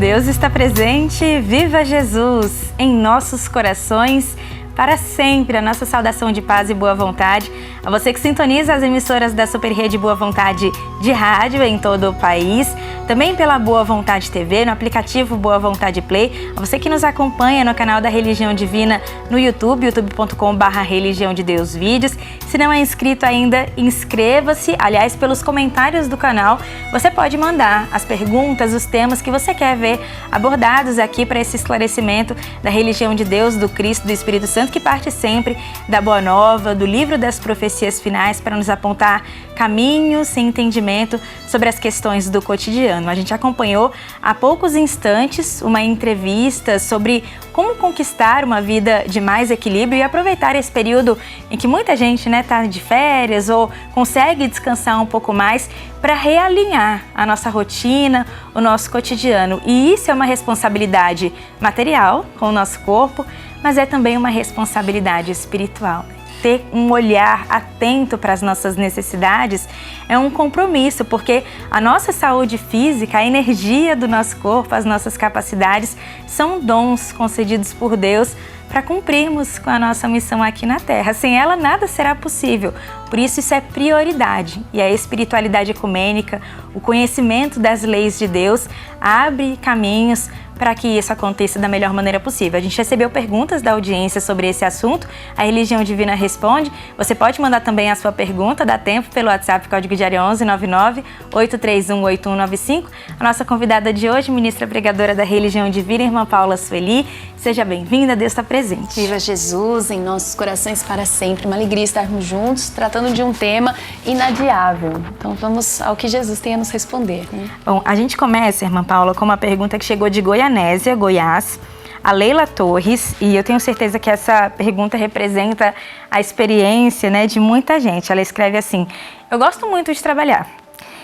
Deus está presente, viva Jesus em nossos corações para sempre. A nossa saudação de paz e boa vontade a você que sintoniza as emissoras da Super Rede Boa Vontade de rádio em todo o país, também pela Boa Vontade TV, no aplicativo Boa Vontade Play, a você que nos acompanha no canal da Religião Divina no YouTube, youtube.com/Religião de Deus Vídeos. Se não é inscrito ainda, inscreva-se. Aliás, pelos comentários do canal, você pode mandar as perguntas, os temas que você quer ver abordados aqui para esse esclarecimento da religião de Deus, do Cristo, do Espírito Santo, que parte sempre da Boa Nova, do livro das profecias finais, para nos apontar caminhos e entendimento sobre as questões do cotidiano. A gente acompanhou há poucos instantes uma entrevista sobre como conquistar uma vida de mais equilíbrio e aproveitar esse período em que muita gente está de férias ou consegue descansar um pouco mais para realinhar a nossa rotina, o nosso cotidiano. E isso é uma responsabilidade material com o nosso corpo, mas é também uma responsabilidade espiritual. Ter um olhar atento para as nossas necessidades é um compromisso, porque a nossa saúde física, a energia do nosso corpo, as nossas capacidades são dons concedidos por Deus para cumprirmos com a nossa missão aqui na Terra. Sem ela, nada será possível. Por isso é prioridade. E a espiritualidade ecumênica, o conhecimento das leis de Deus, abre caminhos para que isso aconteça da melhor maneira possível. A gente recebeu perguntas da audiência sobre esse assunto, a Religião Divina responde. Você pode mandar também a sua pergunta, dá tempo, pelo WhatsApp, código de área 11 99 831 8195. A nossa convidada de hoje, ministra pregadora da Religião Divina, irmã Paula Sueli. Seja bem-vinda, Deus está presente. Viva Jesus em nossos corações para sempre. Uma alegria estarmos juntos, tratando de um tema inadiável. Então vamos ao que Jesus tem a nos responder. Bom, a gente começa, irmã Paula, com uma pergunta que chegou de Goianésia, Goiás, a Leila Torres, e eu tenho certeza que essa pergunta representa a experiência de muita gente. Ela escreve assim: eu gosto muito de trabalhar.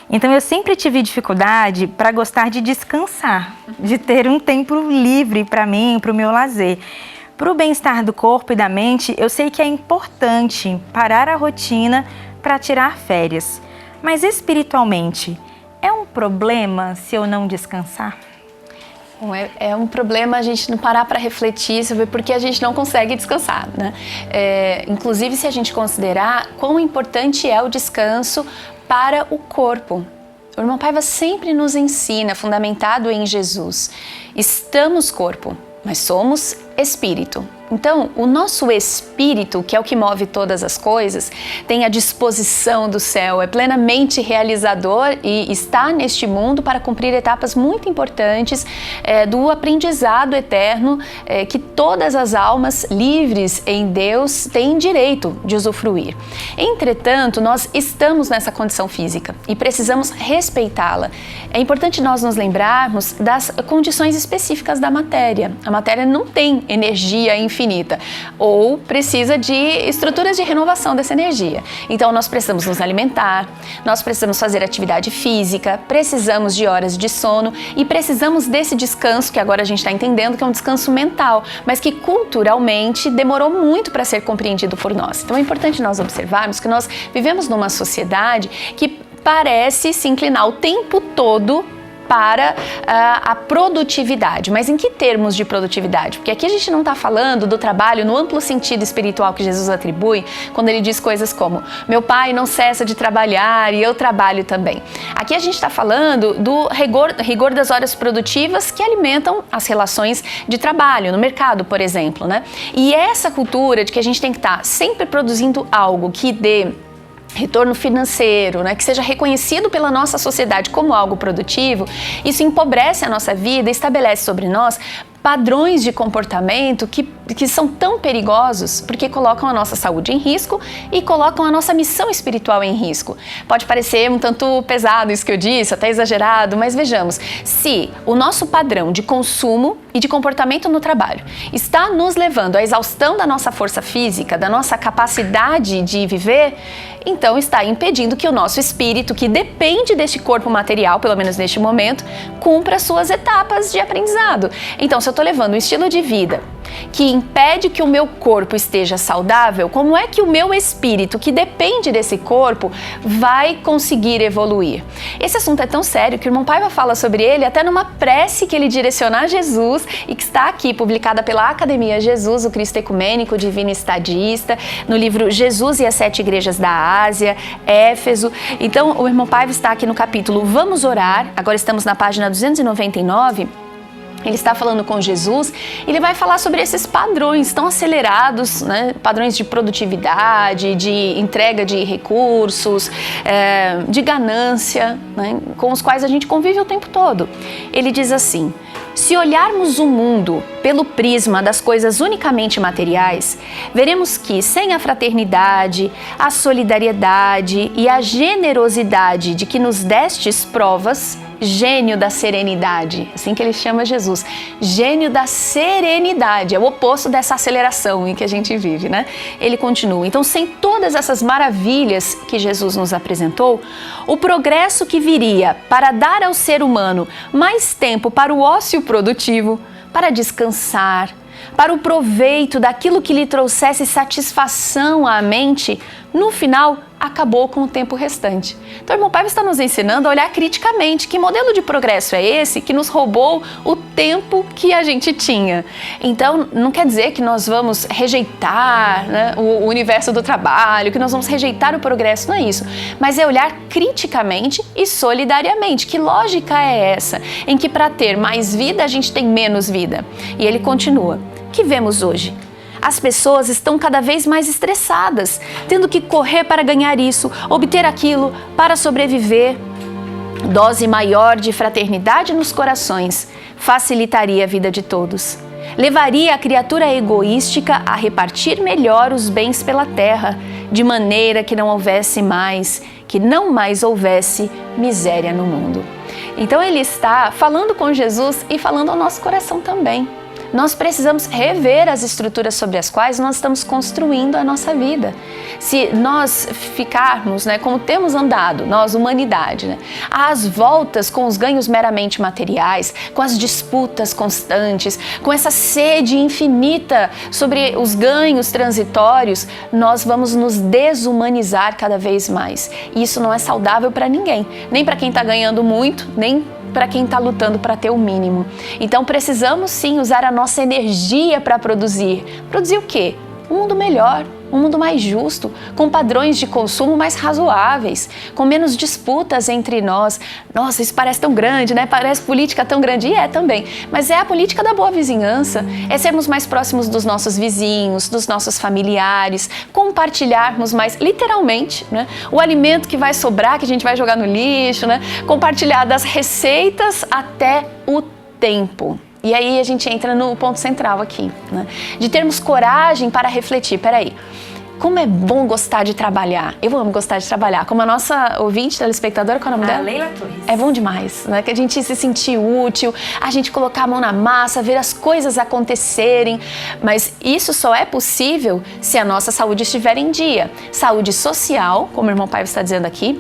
Então eu sempre tive dificuldade para gostar de descansar, de ter um tempo livre para mim, para o meu lazer. Para o bem-estar do corpo e da mente, eu sei que é importante parar a rotina para tirar férias. Mas espiritualmente, é um problema se eu não descansar? Bom, é um problema a gente não parar para refletir sobre por que a gente não consegue descansar, inclusive se a gente considerar quão importante é o descanso para o corpo. O irmão Paiva sempre nos ensina, fundamentado em Jesus, estamos corpo, mas somos espírito. Então, o nosso espírito, que é o que move todas as coisas, tem a disposição do céu, é plenamente realizador e está neste mundo para cumprir etapas muito importantes do aprendizado eterno que todas as almas livres em Deus têm direito de usufruir. Entretanto, nós estamos nessa condição física e precisamos respeitá-la. É importante nós nos lembrarmos das condições específicas da matéria. A matéria não tem energia infinita, ou precisa de estruturas de renovação dessa energia. Então nós precisamos nos alimentar, nós precisamos fazer atividade física, precisamos de horas de sono e precisamos desse descanso que agora a gente está entendendo que é um descanso mental, mas que culturalmente demorou muito para ser compreendido por nós. Então é importante nós observarmos que nós vivemos numa sociedade que parece se inclinar o tempo todo para a produtividade. Mas em que termos de produtividade? Porque aqui a gente não está falando do trabalho no amplo sentido espiritual que Jesus atribui, quando ele diz coisas como: meu pai não cessa de trabalhar e eu trabalho também. Aqui a gente está falando do rigor das horas produtivas que alimentam as relações de trabalho no mercado, por exemplo, E essa cultura de que a gente tem que estar sempre produzindo algo que dê retorno financeiro, que seja reconhecido pela nossa sociedade como algo produtivo, isso empobrece a nossa vida e estabelece sobre nós padrões de comportamento que são tão perigosos porque colocam a nossa saúde em risco e colocam a nossa missão espiritual em risco. Pode parecer um tanto pesado isso que eu disse, até exagerado, mas vejamos, se o nosso padrão de consumo e de comportamento no trabalho está nos levando à exaustão da nossa força física, da nossa capacidade de viver, então está impedindo que o nosso espírito, que depende deste corpo material, pelo menos neste momento, cumpra suas etapas de aprendizado. Então, se eu estou levando um estilo de vida que impede que o meu corpo esteja saudável, como é que o meu espírito, que depende desse corpo, vai conseguir evoluir? Esse assunto é tão sério que o irmão Paiva fala sobre ele até numa prece que ele direciona a Jesus e que está aqui, publicada pela Academia Jesus, o Cristo Ecumênico, Divino Estadista, no livro Jesus e as 7 Igrejas da Ásia, Éfeso. Então, o irmão Paiva está aqui no capítulo Vamos Orar, agora estamos na página 299, ele está falando com Jesus, ele vai falar sobre esses padrões tão acelerados, né? Padrões de produtividade, de entrega de recursos, de ganância, né? Com os quais a gente convive o tempo todo. Ele diz assim: se olharmos o mundo pelo prisma das coisas unicamente materiais, veremos que sem a fraternidade, a solidariedade e a generosidade de que nos destes provas, gênio da serenidade, assim que ele chama Jesus, gênio da serenidade, é o oposto dessa aceleração em que a gente vive, né? Ele continua, então sem todas essas maravilhas que Jesus nos apresentou, o progresso que viria para dar ao ser humano mais tempo para o ócio produtivo, para descansar, para o proveito daquilo que lhe trouxesse satisfação à mente, no final acabou com o tempo restante. Então o irmão Paiva está nos ensinando a olhar criticamente que modelo de progresso é esse que nos roubou o tempo que a gente tinha. Então não quer dizer que nós vamos rejeitar, né, o universo do trabalho, que nós vamos rejeitar o progresso, não é isso. Mas é olhar criticamente e solidariamente. Que lógica é essa? Em que para ter mais vida a gente tem menos vida. E ele continua: que vemos hoje? As pessoas estão cada vez mais estressadas, tendo que correr para ganhar isso, obter aquilo, para sobreviver. Dose maior de fraternidade nos corações facilitaria a vida de todos. Levaria a criatura egoística a repartir melhor os bens pela terra, de maneira que não houvesse mais, que não mais houvesse miséria no mundo. Então ele está falando com Jesus e falando ao nosso coração também. Nós precisamos rever as estruturas sobre as quais nós estamos construindo a nossa vida. Se nós ficarmos, né, como temos andado, nós, humanidade, né, às voltas com os ganhos meramente materiais, com as disputas constantes, com essa sede infinita sobre os ganhos transitórios, nós vamos nos desumanizar cada vez mais. E isso não é saudável para ninguém, nem para quem está ganhando muito, nem para quem está lutando para ter o mínimo. Então precisamos sim usar a nossa energia para produzir. Produzir o quê? Um mundo melhor, um mundo mais justo, com padrões de consumo mais razoáveis, com menos disputas entre nós. Nossa, isso parece tão grande, né? Parece política tão grande, e é também. Mas é a política da boa vizinhança, é sermos mais próximos dos nossos vizinhos, dos nossos familiares, compartilharmos mais, literalmente, né? O alimento que vai sobrar, que a gente vai jogar no lixo, né? Compartilhar das receitas até o tempo. E aí a gente entra no ponto central aqui, né? De termos coragem para refletir. Peraí, como é bom gostar de trabalhar. Eu amo gostar de trabalhar. Como a nossa ouvinte, telespectadora, qual é o nome dela? Leila Torres. É bom demais, né? Que a gente se sentir útil, a gente colocar a mão na massa, ver as coisas acontecerem. Mas isso só é possível se a nossa saúde estiver em dia. Saúde social, como o irmão Paiva está dizendo aqui,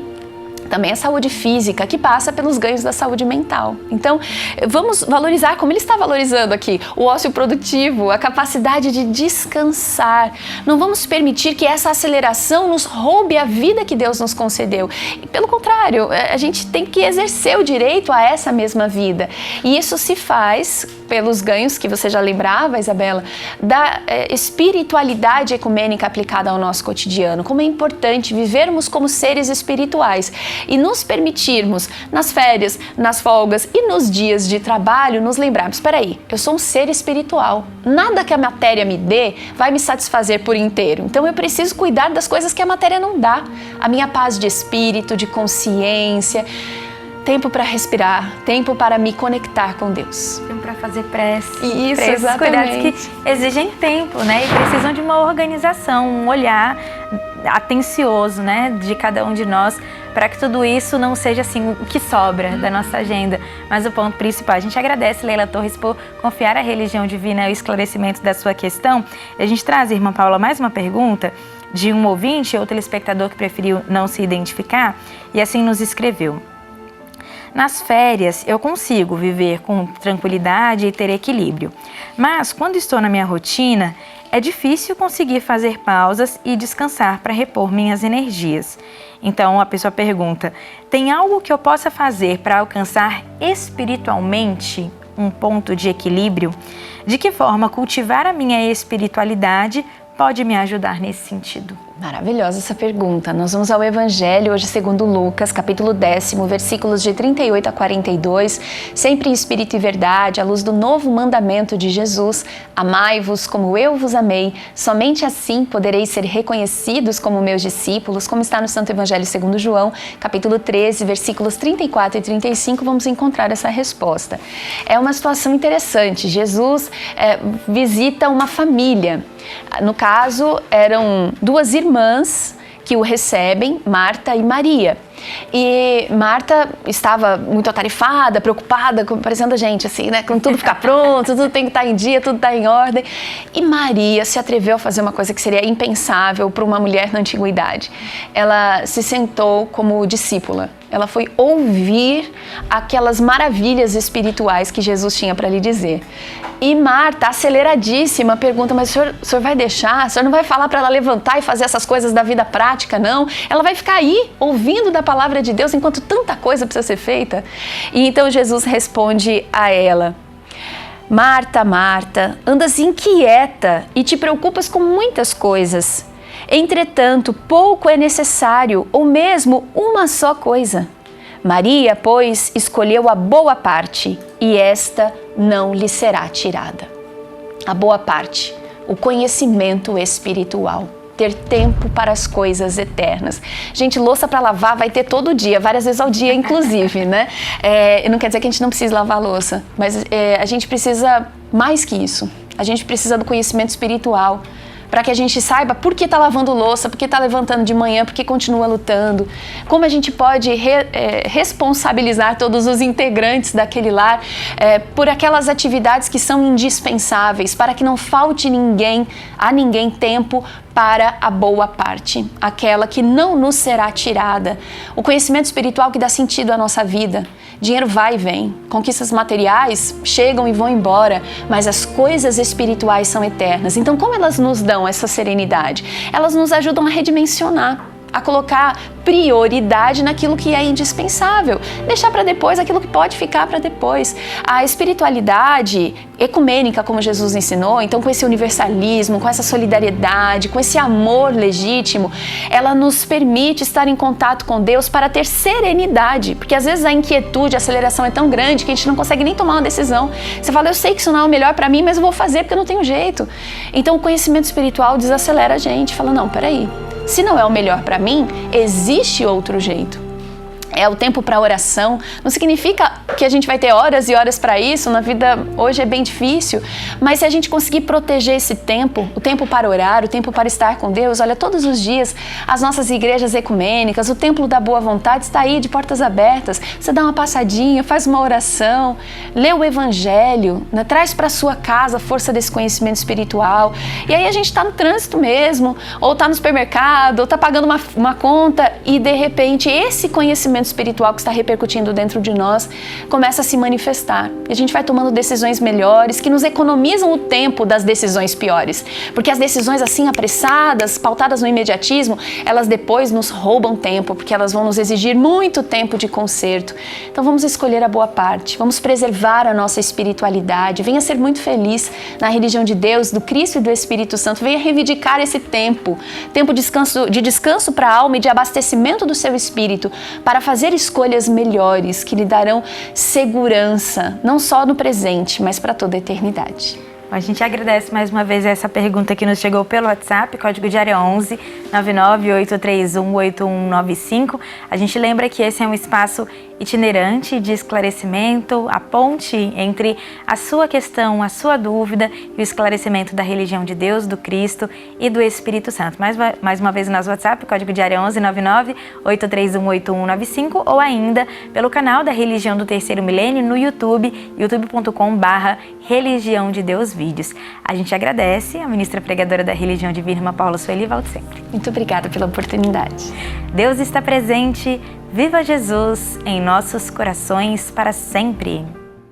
também a saúde física, que passa pelos ganhos da saúde mental. Então, vamos valorizar, como ele está valorizando aqui, o ócio produtivo, a capacidade de descansar. Não vamos permitir que essa aceleração nos roube a vida que Deus nos concedeu. E, pelo contrário, a gente tem que exercer o direito a essa mesma vida. E isso se faz pelos ganhos que você já lembrava, Isabela, da espiritualidade ecumênica aplicada ao nosso cotidiano. Como é importante vivermos como seres espirituais e nos permitirmos, nas férias, nas folgas e nos dias de trabalho, nos lembrarmos, espera aí, eu sou um ser espiritual. Nada que a matéria me dê vai me satisfazer por inteiro. Então eu preciso cuidar das coisas que a matéria não dá. A minha paz de espírito, de consciência, tempo para respirar, tempo para me conectar com Deus. Tempo para fazer prece. Isso, esses exatamente. cuidados que exigem tempo, né? E precisam de uma organização, um olhar atencioso, né? De cada um de nós, para que tudo isso não seja assim o que sobra da nossa agenda, mas o ponto principal. A gente agradece, Leila Torres, por confiar à religião divina e o esclarecimento da sua questão. A gente traz, irmã Paula, mais uma pergunta de um ouvinte ou telespectador que preferiu não se identificar e assim nos escreveu. Nas férias eu consigo viver com tranquilidade e ter equilíbrio, mas quando estou na minha rotina, é difícil conseguir fazer pausas e descansar para repor minhas energias. Então a pessoa pergunta, tem algo que eu possa fazer para alcançar espiritualmente um ponto de equilíbrio? De que forma cultivar a minha espiritualidade pode me ajudar nesse sentido? Maravilhosa essa pergunta. Nós vamos ao Evangelho, hoje segundo Lucas, capítulo 10, versículos de 38 a 42, sempre em espírito e verdade, à luz do novo mandamento de Jesus, amai-vos como eu vos amei, somente assim podereis ser reconhecidos como meus discípulos, como está no Santo Evangelho segundo João, capítulo 13, versículos 34 e 35, vamos encontrar essa resposta. É uma situação interessante. Jesus visita uma família. No caso, eram duas irmãs que o recebem, Marta e Maria. E Marta estava muito atarefada, preocupada, parecendo a gente, assim, né? Com tudo ficar pronto, tudo tem que estar em dia, tudo está em ordem. E Maria se atreveu a fazer uma coisa que seria impensável para uma mulher na antiguidade. Ela se sentou como discípula. Ela foi ouvir aquelas maravilhas espirituais que Jesus tinha para lhe dizer. E Marta, aceleradíssima, pergunta, mas o senhor vai deixar? O senhor não vai falar para ela levantar e fazer essas coisas da vida prática, não? Ela vai ficar aí, ouvindo da palavra de Deus, enquanto tanta coisa precisa ser feita? E então Jesus responde a ela, Marta, Marta, andas inquieta e te preocupas com muitas coisas. Entretanto, pouco é necessário, ou mesmo uma só coisa. Maria, pois, escolheu a boa parte, e esta não lhe será tirada. A boa parte, o conhecimento espiritual. Ter tempo para as coisas eternas. Gente, louça para lavar vai ter todo dia, várias vezes ao dia, inclusive, né? Não quer dizer que a gente não precise lavar a louça, mas a gente precisa mais que isso. A gente precisa do conhecimento espiritual, para que a gente saiba por que está lavando louça, por que está levantando de manhã, por que continua lutando, como a gente pode responsabilizar todos os integrantes daquele lar por aquelas atividades que são indispensáveis, para que não falte a ninguém tempo para a boa parte, aquela que não nos será tirada. O conhecimento espiritual que dá sentido à nossa vida. Dinheiro vai e vem, conquistas materiais chegam e vão embora, mas as coisas espirituais são eternas. Então, como elas nos dão essa serenidade? Elas nos ajudam a redimensionar, a colocar prioridade naquilo que é indispensável, deixar para depois aquilo que pode ficar para depois. A espiritualidade ecumênica, como Jesus ensinou, então com esse universalismo, com essa solidariedade, com esse amor legítimo, ela nos permite estar em contato com Deus para ter serenidade, porque às vezes a inquietude, a aceleração é tão grande que a gente não consegue nem tomar uma decisão. Você fala, eu sei que isso não é o melhor para mim, mas eu vou fazer porque eu não tenho jeito. Então o conhecimento espiritual desacelera a gente, fala, não, peraí, se não é o melhor para mim, existe outro jeito. É o tempo para oração. Não significa que a gente vai ter horas e horas para isso, na vida hoje é bem difícil, mas se a gente conseguir proteger esse tempo, o tempo para orar, o tempo para estar com Deus, olha, todos os dias as nossas igrejas ecumênicas, o Templo da Boa Vontade está aí de portas abertas, você dá uma passadinha, faz uma oração, lê o Evangelho, né? Traz para sua casa a força desse conhecimento espiritual, e aí a gente está no trânsito mesmo, ou está no supermercado, ou está pagando uma conta, e de repente esse conhecimento espiritual que está repercutindo dentro de nós começa a se manifestar. E a gente vai tomando decisões melhores que nos economizam o tempo das decisões piores. Porque as decisões assim apressadas, pautadas no imediatismo, elas depois nos roubam tempo, porque elas vão nos exigir muito tempo de conserto. Então vamos escolher a boa parte, vamos preservar a nossa espiritualidade, venha ser muito feliz na religião de Deus, do Cristo e do Espírito Santo, venha reivindicar esse tempo de descanso para a alma e de abastecimento do seu espírito, para fazer escolhas melhores que lhe darão segurança, não só no presente, mas para toda a eternidade. A gente agradece mais uma vez essa pergunta que nos chegou pelo WhatsApp, código de área 11 998318195. A gente lembra que esse é um espaço itinerante de esclarecimento, a ponte entre a sua questão, a sua dúvida e o esclarecimento da religião de Deus, do Cristo e do Espírito Santo. Mais uma vez o nosso WhatsApp, código de área 11 998318195, ou ainda pelo canal da Religião do Terceiro Milênio no YouTube, youtube.com/Religião de Deus vídeos. A gente agradece a ministra pregadora da Religião Divina, Irmã Paula Sueli, volte sempre. Muito obrigada pela oportunidade. Deus está presente, viva Jesus em nossos corações para sempre.